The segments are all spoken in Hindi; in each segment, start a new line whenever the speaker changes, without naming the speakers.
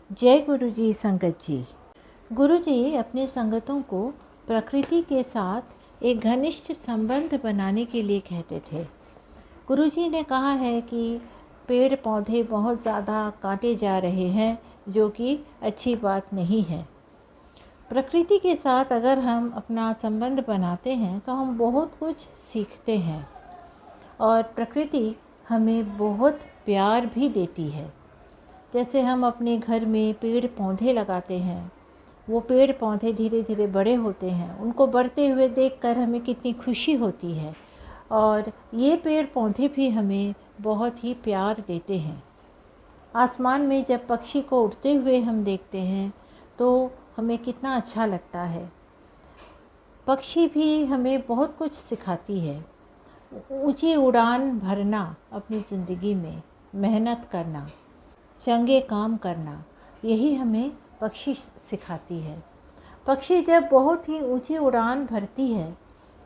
जय गुरु जी संगत जी। गुरु जी अपने संगतों को प्रकृति के साथ एक घनिष्ठ संबंध बनाने के लिए कहते थे। गुरु जी ने कहा है कि पेड़ पौधे बहुत ज़्यादा काटे जा रहे हैं, जो कि अच्छी बात नहीं है। प्रकृति के साथ अगर हम अपना संबंध बनाते हैं तो हम बहुत कुछ सीखते हैं और प्रकृति हमें बहुत प्यार भी देती है। जैसे हम अपने घर में पेड़ पौधे लगाते हैं, वो पेड़ पौधे धीरे धीरे बड़े होते हैं, उनको बढ़ते हुए देखकर हमें कितनी खुशी होती है और ये पेड़ पौधे भी हमें बहुत ही प्यार देते हैं। आसमान में जब पक्षी को उड़ते हुए हम देखते हैं तो हमें कितना अच्छा लगता है। पक्षी भी हमें बहुत कुछ सिखाती है। ऊंची उड़ान भरना, अपनी ज़िंदगी में मेहनत करना, चंगे काम करना, यही हमें पक्षी सिखाती है। पक्षी जब बहुत ही ऊंची उड़ान भरती है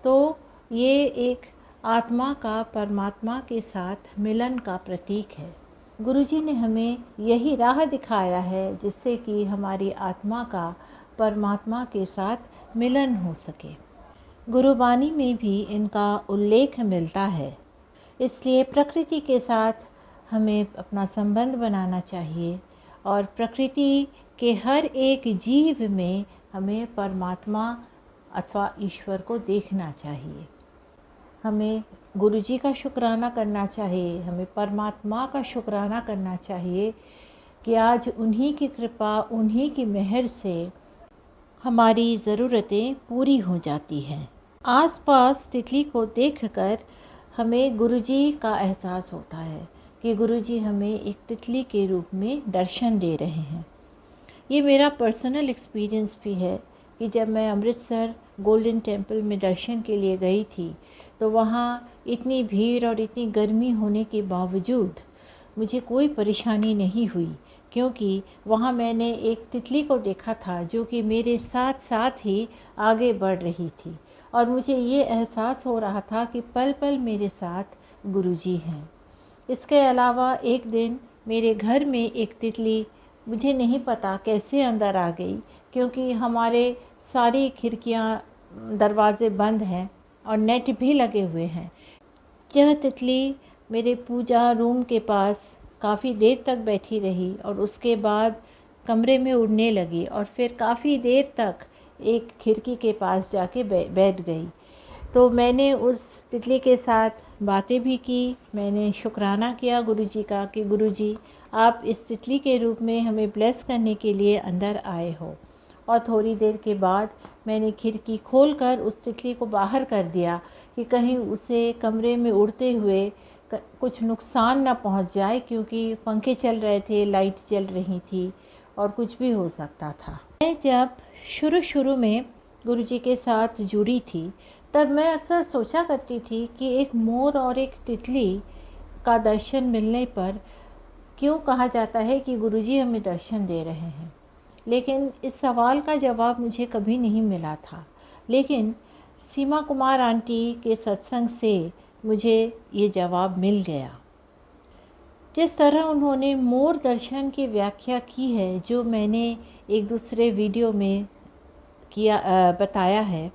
तो ये एक आत्मा का परमात्मा के साथ मिलन का प्रतीक है। गुरुजी ने हमें यही राह दिखाया है जिससे कि हमारी आत्मा का परमात्मा के साथ मिलन हो सके। गुरुबानी में भी इनका उल्लेख मिलता है। इसलिए प्रकृति के साथ हमें अपना संबंध बनाना चाहिए और प्रकृति के हर एक जीव में हमें परमात्मा अथवा ईश्वर को देखना चाहिए। हमें गुरुजी का शुक्राना करना चाहिए, हमें परमात्मा का शुक्राना करना चाहिए कि आज उन्हीं की कृपा, उन्हीं की मेहर से हमारी ज़रूरतें पूरी हो जाती हैं। आसपास तितली को देखकर हमें गुरुजी का एहसास होता है कि गुरुजी हमें एक तितली के रूप में दर्शन दे रहे हैं। ये मेरा पर्सनल एक्सपीरियंस भी है कि जब मैं अमृतसर गोल्डन टेम्पल में दर्शन के लिए गई थी तो वहाँ इतनी भीड़ और इतनी गर्मी होने के बावजूद मुझे कोई परेशानी नहीं हुई, क्योंकि वहाँ मैंने एक तितली को देखा था जो कि मेरे साथ साथ ही आगे बढ़ रही थी और मुझे ये एहसास हो रहा था कि पल पल मेरे साथ गुरुजी हैं। इसके अलावा एक दिन मेरे घर में एक तितली, मुझे नहीं पता कैसे अंदर आ गई, क्योंकि हमारे सारी खिड़कियां, दरवाज़े बंद हैं और नेट भी लगे हुए हैं। यह तितली मेरे पूजा रूम के पास काफ़ी देर तक बैठी रही और उसके बाद कमरे में उड़ने लगी और फिर काफ़ी देर तक एक खिड़की के पास जाके बैठ गई। तो मैंने उस तितली के साथ बातें भी की, मैंने शुक्राना किया गुरुजी का कि गुरुजी आप इस तितली के रूप में हमें ब्लेस करने के लिए अंदर आए हो। और थोड़ी देर के बाद मैंने खिड़की खोलकर उस तितली को बाहर कर दिया कि कहीं उसे कमरे में उड़ते हुए कुछ नुकसान ना पहुंच जाए, क्योंकि पंखे चल रहे थे, लाइट जल रही थी और कुछ भी हो सकता था। मैं जब शुरू में गुरुजी के साथ जुड़ी थी तब मैं अक्सर सोचा करती थी कि एक मोर और एक तितली का दर्शन मिलने पर क्यों कहा जाता है कि गुरुजी हमें दर्शन दे रहे हैं। लेकिन इस सवाल का जवाब मुझे कभी नहीं मिला था। लेकिन सीमा कुमार आंटी के सत्संग से मुझे ये जवाब मिल गया। जिस तरह उन्होंने मोर दर्शन की व्याख्या की है, जो मैंने एक दूसरे वीडियो में बताया है,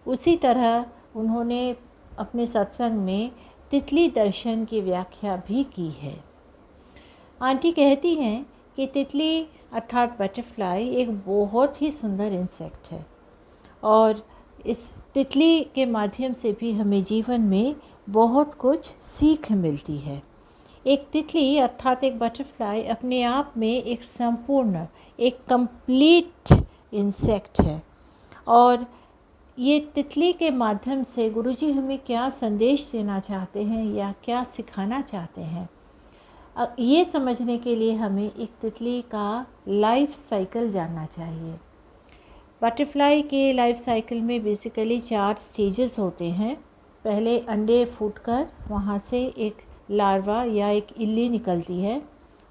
उसी तरह उन्होंने अपने सत्संग में तितली दर्शन की व्याख्या भी की है। आंटी कहती हैं कि तितली अर्थात बटरफ्लाई एक बहुत ही सुंदर इंसेक्ट है और इस तितली के माध्यम से भी हमें जीवन में बहुत कुछ सीख मिलती है। एक तितली अर्थात एक बटरफ्लाई अपने आप में एक संपूर्ण, एक कंप्लीट इंसेक्ट है और ये तितली के माध्यम से गुरुजी हमें क्या संदेश देना चाहते हैं या क्या सिखाना चाहते हैं, ये समझने के लिए हमें एक तितली का लाइफ साइकिल जानना चाहिए। बटरफ्लाई के लाइफ साइकिल में बेसिकली 4 स्टेजेस होते हैं। पहले अंडे फूटकर वहाँ से एक लार्वा या एक इल्ली निकलती है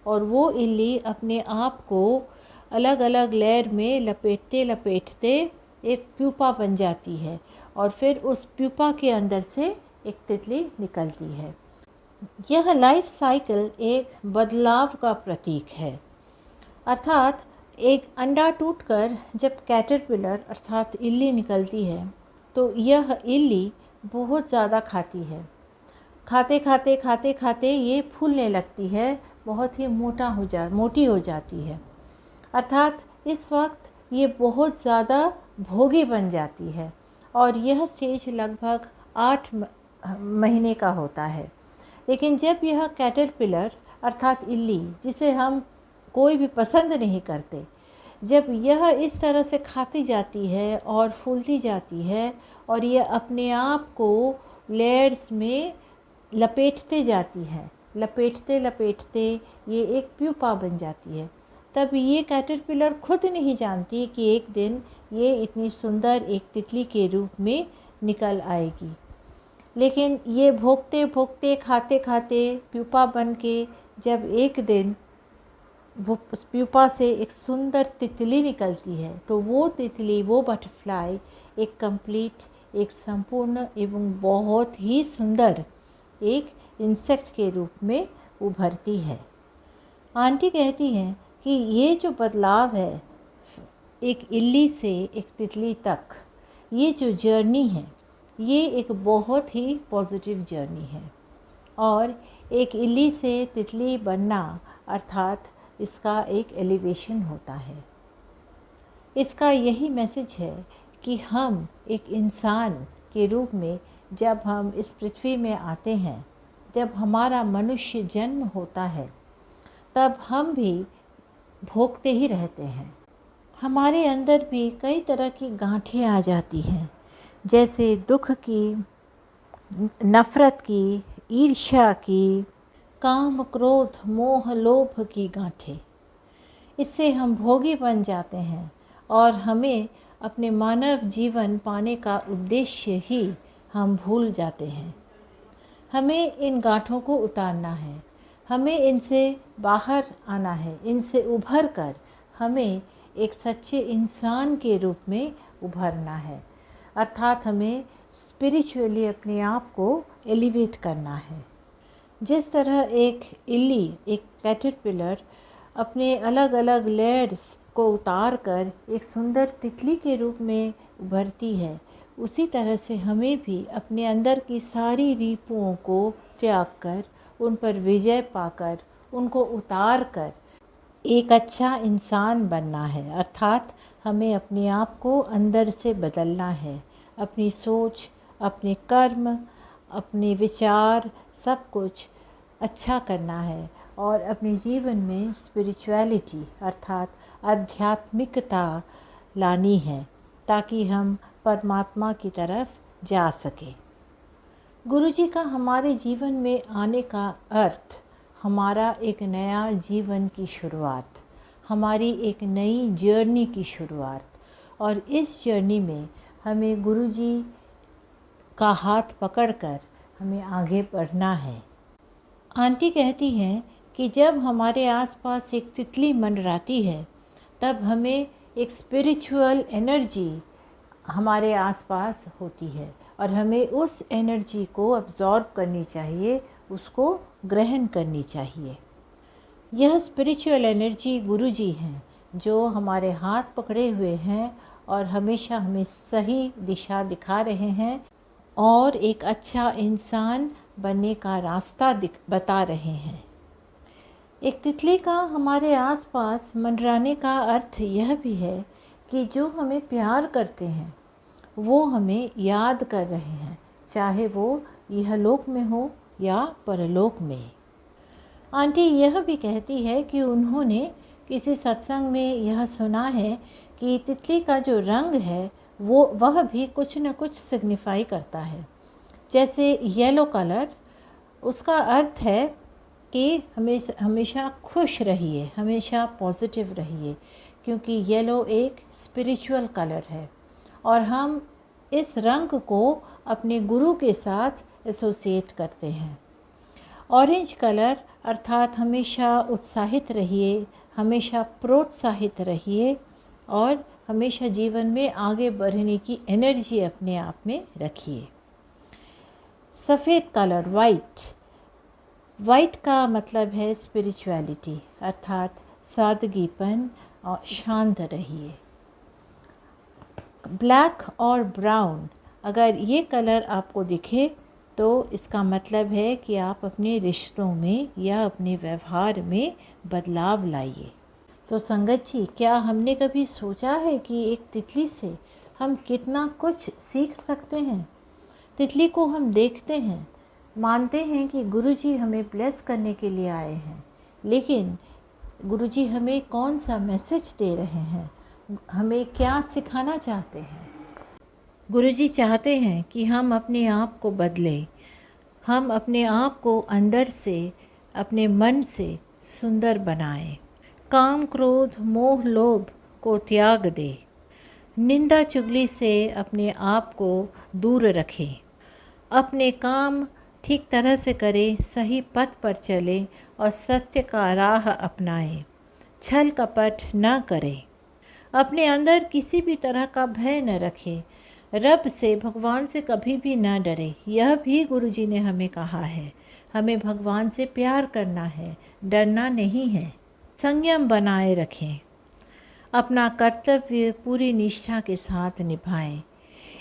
और वो इल्ली अपने आप को अलग अलग लेयर में लपेटते लपेटते एक प्यूपा बन जाती है और फिर उस प्यूपा के अंदर से एक तितली निकलती है। यह लाइफ साइकिल एक बदलाव का प्रतीक है अर्थात एक अंडा टूटकर जब कैटरपिलर अर्थात इल्ली निकलती है तो यह इल्ली बहुत ज़्यादा खाती है। खाते खाते खाते खाते ये फूलने लगती है, बहुत ही मोटी हो जाती है। अर्थात इस वक्त ये बहुत ज़्यादा भोगी बन जाती है और यह स्टेज लगभग 8 महीने का होता है। लेकिन जब यह कैटरपिलर अर्थात इल्ली, जिसे हम कोई भी पसंद नहीं करते, जब यह इस तरह से खाती जाती है और फूलती जाती है और यह अपने आप को लेयर्स में लपेटते जाती है, लपेटते लपेटते ये एक प्यूपा बन जाती है, तब ये कैटरपिलर खुद नहीं जानती कि एक दिन ये इतनी सुंदर एक तितली के रूप में निकल आएगी। लेकिन ये भोगते भोगते खाते खाते प्यूपा बन के जब एक दिन वो उस प्यूपा से एक सुंदर तितली निकलती है तो वो तितली, वो बटरफ्लाई एक कंप्लीट, एक संपूर्ण एवं बहुत ही सुंदर एक इंसेक्ट के रूप में उभरती है। आंटी कहती हैं कि ये जो बदलाव है एक इल्ली से एक तितली तक, ये जो जर्नी है ये एक बहुत ही पॉजिटिव जर्नी है और एक इल्ली से तितली बनना अर्थात इसका एक एलिवेशन होता है। इसका यही मैसेज है कि हम एक इंसान के रूप में जब हम इस पृथ्वी में आते हैं, जब हमारा मनुष्य जन्म होता है, तब हम भी भोगते ही रहते हैं। हमारे अंदर भी कई तरह की गांठें आ जाती हैं, जैसे दुख की, नफ़रत की, ईर्ष्या की, काम क्रोध मोह लोभ की गांठें। इससे हम भोगी बन जाते हैं और हमें अपने मानव जीवन पाने का उद्देश्य ही हम भूल जाते हैं। हमें इन गांठों को उतारना है, हमें इनसे बाहर आना है, इनसे उभर कर हमें एक सच्चे इंसान के रूप में उभरना है। अर्थात हमें स्पिरिचुअली अपने आप को एलिवेट करना है। जिस तरह एक इल्ली, एक कैटरपिलर अपने अलग अलग लेयर्स को उतार कर एक सुंदर तितली के रूप में उभरती है, उसी तरह से हमें भी अपने अंदर की सारी रिपुओं को त्याग कर, उन पर विजय पाकर, उनको उतार कर एक अच्छा इंसान बनना है। अर्थात हमें अपने आप को अंदर से बदलना है, अपनी सोच, अपने कर्म, अपने विचार, सब कुछ अच्छा करना है और अपने जीवन में स्पिरिचुअलिटी अर्थात आध्यात्मिकता लानी है ताकि हम परमात्मा की तरफ जा सके। गुरुजी का हमारे जीवन में आने का अर्थ हमारा एक नया जीवन की शुरुआत, हमारी एक नई जर्नी की शुरुआत, और इस जर्नी में हमें गुरुजी का हाथ पकड़कर हमें आगे बढ़ना है। आंटी कहती हैं कि जब हमारे आसपास एक तितली मंडराती है तब हमें एक स्पिरिचुअल एनर्जी हमारे आसपास होती है और हमें उस एनर्जी को अब्जॉर्ब करनी चाहिए, उसको ग्रहण करनी चाहिए। यह स्पिरिचुअल एनर्जी गुरुजी हैं जो हमारे हाथ पकड़े हुए हैं और हमेशा हमें सही दिशा दिखा रहे हैं और एक अच्छा इंसान बनने का रास्ता बता रहे हैं। एक तितली का हमारे आसपास मंडराने का अर्थ यह भी है कि जो हमें प्यार करते हैं वो हमें याद कर रहे हैं, चाहे वो इहलोक में हो या परलोक में। आंटी यह भी कहती है कि उन्होंने किसी सत्संग में यह सुना है कि तितली का जो रंग है वह भी कुछ न कुछ सिग्निफाई करता है। जैसे येलो कलर, उसका अर्थ है कि हमेशा खुश रहिए, हमेशा पॉजिटिव रहिए, क्योंकि येलो एक स्पिरिचुअल कलर है और हम इस रंग को अपने गुरु के साथ एसोसिएट करते हैं। ऑरेंज कलर अर्थात हमेशा उत्साहित रहिए, हमेशा प्रोत्साहित रहिए और हमेशा जीवन में आगे बढ़ने की एनर्जी अपने आप में रखिए। सफ़ेद कलर वाइट का मतलब है स्पिरिचुअलिटी, अर्थात सादगीपन और शांत रहिए। ब्लैक और ब्राउन अगर ये कलर आपको दिखे तो इसका मतलब है कि आप अपने रिश्तों में या अपने व्यवहार में बदलाव लाइए। तो संगत जी, क्या हमने कभी सोचा है कि एक तितली से हम कितना कुछ सीख सकते हैं? तितली को हम देखते हैं, मानते हैं कि गुरुजी हमें ब्लेस करने के लिए आए हैं, लेकिन गुरुजी हमें कौन सा मैसेज दे रहे हैं, हमें क्या सिखाना चाहते हैं? गुरुजी चाहते हैं कि हम अपने आप को बदलें, हम अपने आप को अंदर से, अपने मन से सुंदर बनाएं, काम क्रोध मोह लोभ को त्याग दें, निंदा चुगली से अपने आप को दूर रखें, अपने काम ठीक तरह से करें, सही पथ पर चलें और सत्य का राह अपनाएं, छल कपट न करें, अपने अंदर किसी भी तरह का भय न रखें, रब से, भगवान से कभी भी ना डरे। यह भी गुरुजी ने हमें कहा है। हमें भगवान से प्यार करना है, डरना नहीं है। संयम बनाए रखें, अपना कर्तव्य पूरी निष्ठा के साथ निभाएं।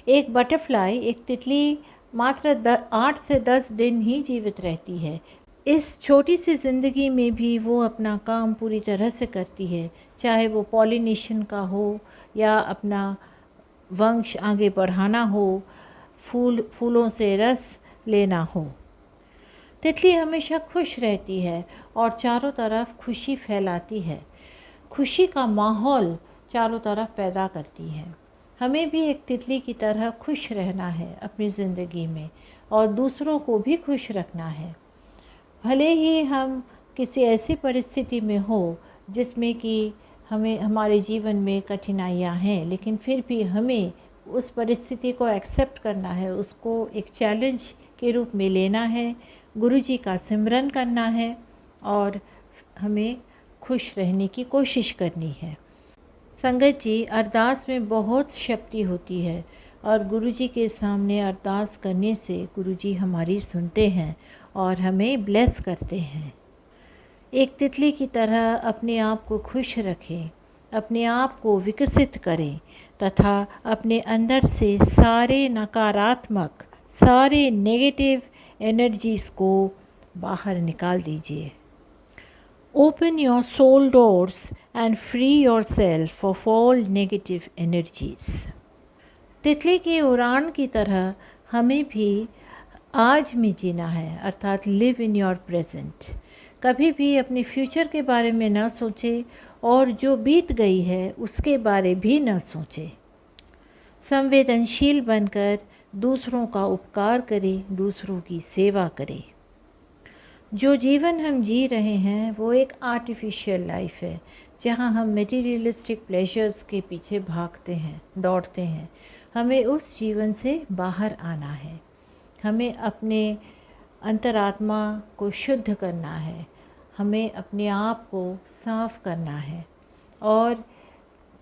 एक बटरफ्लाई, एक तितली मात्र 8 से 10 दिन ही जीवित रहती है। इस छोटी सी ज़िंदगी में भी वो अपना काम पूरी तरह से करती है, चाहे वो पॉलिनेशन का हो या अपना वंश आगे बढ़ाना हो, फूलों से रस लेना हो। तितली हमेशा खुश रहती है और चारों तरफ खुशी फैलाती है, खुशी का माहौल चारों तरफ पैदा करती है। हमें भी एक तितली की तरह खुश रहना है अपनी ज़िंदगी में और दूसरों को भी खुश रखना है। भले ही हम किसी ऐसी परिस्थिति में हो जिसमें कि हमारे जीवन में कठिनाइयाँ हैं, लेकिन फिर भी हमें उस परिस्थिति को एक्सेप्ट करना है, उसको एक चैलेंज के रूप में लेना है, गुरुजी का सिमरन करना है और हमें खुश रहने की कोशिश करनी है। संगत जी, अरदास में बहुत शक्ति होती है और गुरुजी के सामने अरदास करने से गुरुजी हमारी सुनते हैं और हमें ब्लेस करते हैं। एक तितली की तरह अपने आप को खुश रखें, अपने आप को विकसित करें तथा अपने अंदर से सारे नकारात्मक, सारे नेगेटिव एनर्जीज़ को बाहर निकाल दीजिए। Open your soul doors and free yourself of all negative energies. तितली की उड़ान की तरह हमें भी आज में जीना है, अर्थात लिव इन योर प्रेजेंट। कभी भी अपने फ्यूचर के बारे में ना सोचें और जो बीत गई है उसके बारे भी ना सोचें। संवेदनशील बनकर दूसरों का उपकार करें, दूसरों की सेवा करें। जो जीवन हम जी रहे हैं वो एक आर्टिफिशियल लाइफ है, जहां हम मटेरियलिस्टिक प्लेजर्स के पीछे भागते हैं, दौड़ते हैं। हमें उस जीवन से बाहर आना है, हमें अपने अंतरात्मा को शुद्ध करना है, हमें अपने आप को साफ करना है और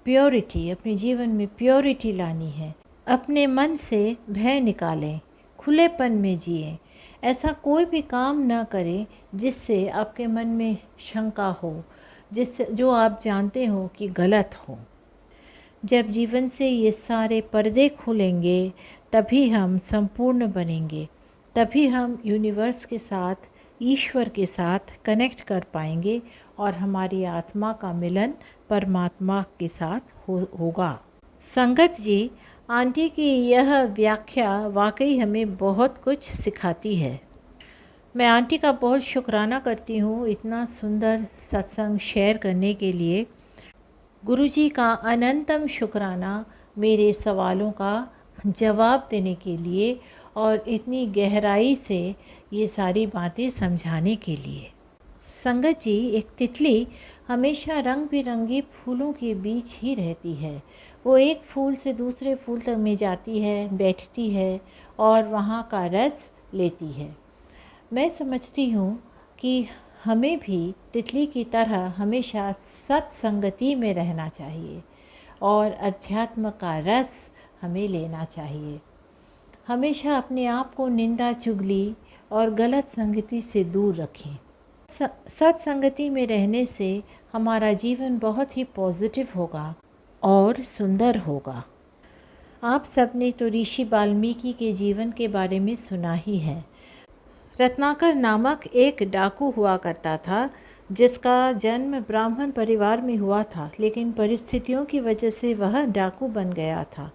प्योरिटी, अपने जीवन में प्योरिटी लानी है। अपने मन से भय निकालें, खुलेपन में जिएं। ऐसा कोई भी काम ना करें जिससे आपके मन में शंका हो, जिससे जो आप जानते हो कि गलत हो। जब जीवन से ये सारे पर्दे खुलेंगे तभी हम संपूर्ण बनेंगे, तभी हम यूनिवर्स के साथ, ईश्वर के साथ कनेक्ट कर पाएंगे और हमारी आत्मा का मिलन परमात्मा के साथ होगा। संगत जी, आंटी की यह व्याख्या वाकई हमें बहुत कुछ सिखाती है। मैं आंटी का बहुत शुक्राना करती हूँ इतना सुंदर सत्संग शेयर करने के लिए। गुरुजी का अनंतम शुक्राना मेरे सवालों का जवाब देने के लिए और इतनी गहराई से ये सारी बातें समझाने के लिए। संगत जी, एक तितली हमेशा रंग बिरंगी फूलों के बीच ही रहती है। वो एक फूल से दूसरे फूल तक में जाती है, बैठती है और वहाँ का रस लेती है। मैं समझती हूँ कि हमें भी तितली की तरह हमेशा सत्संगति में रहना चाहिए और अध्यात्म का रस हमें लेना चाहिए। हमेशा अपने आप को निंदा चुगली और गलत संगति से दूर रखें। सत्संगति में रहने से हमारा जीवन बहुत ही पॉजिटिव होगा और सुंदर होगा। आप सबने तो ऋषि वाल्मीकि के जीवन के बारे में सुना ही है। रत्नाकर नामक एक डाकू हुआ करता था, जिसका जन्म ब्राह्मण परिवार में हुआ था, लेकिन परिस्थितियों की वजह से वह डाकू बन गया था।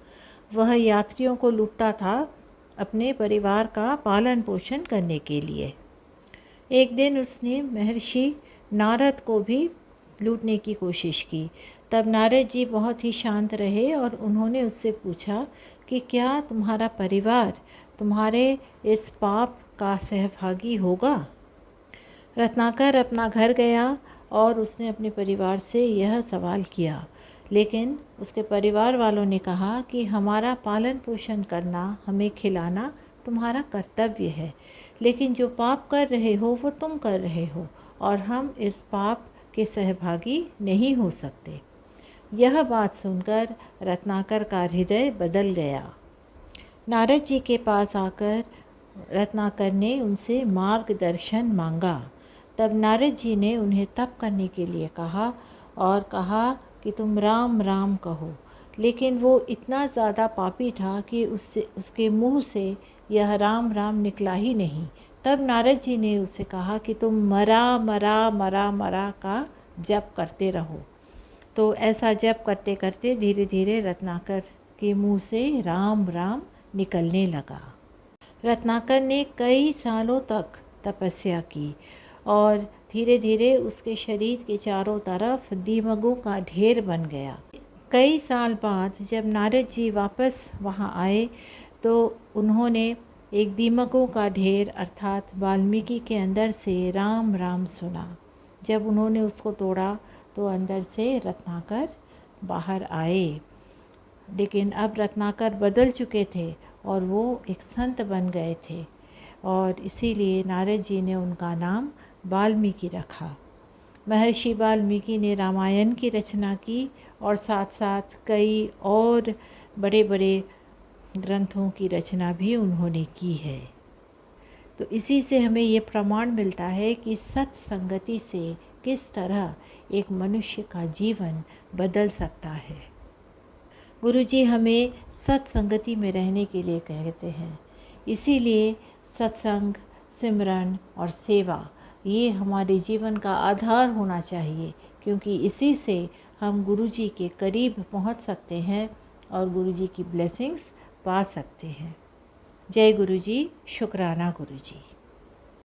वह यात्रियों को लूटता था अपने परिवार का पालन पोषण करने के लिए। एक दिन उसने महर्षि नारद को भी लूटने की कोशिश की। तब नारद जी बहुत ही शांत रहे और उन्होंने उससे पूछा कि क्या तुम्हारा परिवार तुम्हारे इस पाप का सहभागी होगा। रत्नाकर अपना घर गया और उसने अपने परिवार से यह सवाल किया, लेकिन उसके परिवार वालों ने कहा कि हमारा पालन पोषण करना, हमें खिलाना तुम्हारा कर्तव्य है, लेकिन जो पाप कर रहे हो वो तुम कर रहे हो और हम इस पाप के सहभागी नहीं हो सकते। यह बात सुनकर रत्नाकर का हृदय बदल गया। नारद जी के पास आकर रत्नाकर ने उनसे मार्गदर्शन मांगा। तब नारद जी ने उन्हें तप करने के लिए कहा और कहा कि तुम राम राम कहो, लेकिन वो इतना ज़्यादा पापी था कि उसके मुंह से यह राम राम निकला ही नहीं। तब नारद जी ने उससे कहा कि तुम मरा मरा मरा मरा का जप करते रहो। तो ऐसा जप करते करते धीरे धीरे रत्नाकर के मुंह से राम राम निकलने लगा। रत्नाकर ने कई सालों तक तपस्या की और धीरे धीरे उसके शरीर के चारों तरफ दीमकों का ढेर बन गया। कई साल बाद जब नारद जी वापस वहां आए तो उन्होंने एक दीमकों का ढेर अर्थात वाल्मीकि के अंदर से राम राम सुना। जब उन्होंने उसको तोड़ा तो अंदर से रत्नाकर बाहर आए, लेकिन अब रत्नाकर बदल चुके थे और वो एक संत बन गए थे और इसीलिए नारद जी ने उनका नाम वाल्मीकि रखा। महर्षि वाल्मीकि ने रामायण की रचना की और साथ साथ कई और बड़े बड़े ग्रंथों की रचना भी उन्होंने की है। तो इसी से हमें ये प्रमाण मिलता है कि सत्संगति से किस तरह एक मनुष्य का जीवन बदल सकता है। गुरुजी हमें सत्संगति में रहने के लिए कहते हैं, इसीलिए सत्संग, सिमरन और सेवा ये हमारे जीवन का आधार होना चाहिए, क्योंकि इसी से हम गुरुजी के करीब पहुंच सकते हैं और गुरुजी की ब्लेसिंग्स पा सकते हैं। जय गुरुजी, शुक्राना गुरुजी।